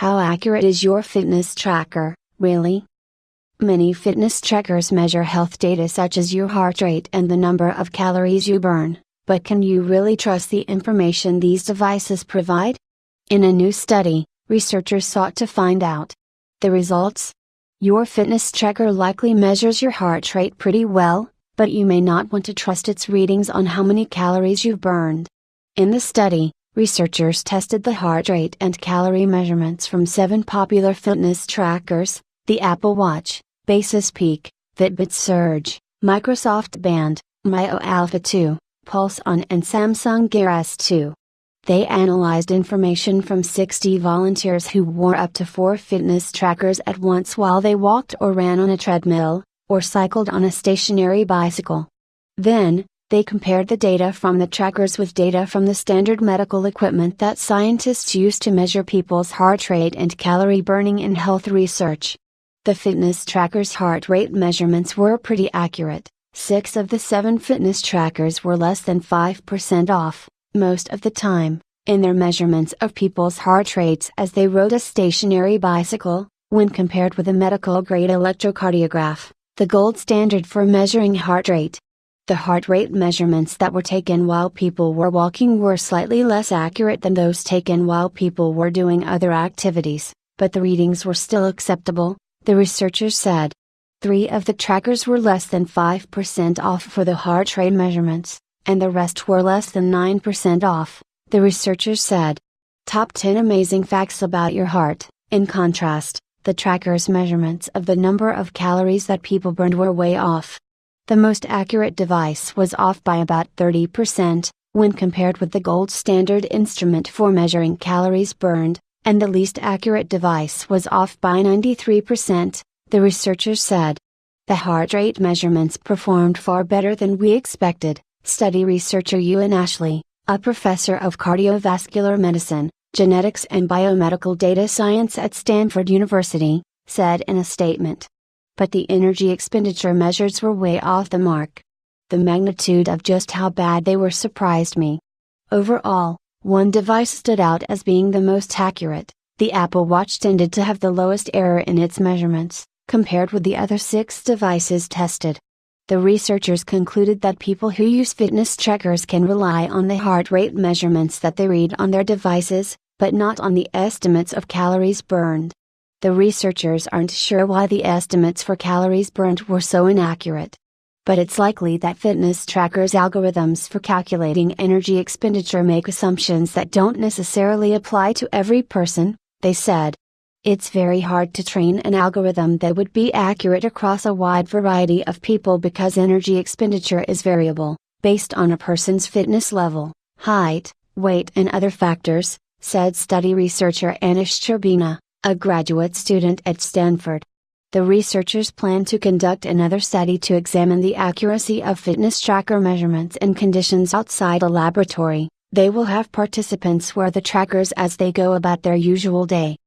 How accurate is your fitness tracker, really? Many fitness trackers measure health data such as your heart rate and the number of calories you burn, but can you really trust the information these devices provide? In a new study, researchers sought to find out. The results? Your fitness tracker likely measures your heart rate pretty well, but you may not want to trust its readings on how many calories you've burned. In the study, researchers tested the heart rate and calorie measurements from 7 popular fitness trackers: the Apple Watch, Basis Peak, Fitbit Surge, Microsoft Band, Mio Alpha 2, Pulse On and Samsung Gear S2. They analyzed information from 60 volunteers who wore up to 4 fitness trackers at once while they walked or ran on a treadmill, or cycled on a stationary bicycle. Then, they compared the data from the trackers with data from the standard medical equipment that scientists use to measure people's heart rate and calorie burning in health research. The fitness trackers' heart rate measurements were pretty accurate. 6 of the 7 fitness trackers were less than 5% off, most of the time, in their measurements of people's heart rates as they rode a stationary bicycle, when compared with a medical-grade electrocardiograph, the gold standard for measuring heart rate. The heart rate measurements that were taken while people were walking were slightly less accurate than those taken while people were doing other activities, but the readings were still acceptable, the researchers said. 3 of the trackers were less than 5% off for the heart rate measurements, and the rest were less than 9% off, the researchers said. Top 10 amazing facts about your heart. In contrast, the tracker's measurements of the number of calories that people burned were way off. The most accurate device was off by about 30%, when compared with the gold standard instrument for measuring calories burned, and the least accurate device was off by 93%, the researchers said. The heart rate measurements performed far better than we expected, study researcher Ewan Ashley, a professor of cardiovascular medicine, genetics and biomedical data science at Stanford University, said in a statement. But the energy expenditure measures were way off the mark. The magnitude of just how bad they were surprised me. Overall, one device stood out as being the most accurate. The Apple Watch tended to have the lowest error in its measurements, compared with the other 6 devices tested. The researchers concluded that people who use fitness trackers can rely on the heart rate measurements that they read on their devices, but not on the estimates of calories burned. The researchers aren't sure why the estimates for calories burned were so inaccurate. But it's likely that fitness trackers' algorithms for calculating energy expenditure make assumptions that don't necessarily apply to every person, they said. It's very hard to train an algorithm that would be accurate across a wide variety of people because energy expenditure is variable, based on a person's fitness level, height, weight and other factors, said study researcher Anish Turbina, a graduate student at Stanford. The researchers plan to conduct another study to examine the accuracy of fitness tracker measurements in conditions outside a laboratory. They will have participants wear the trackers as they go about their usual day.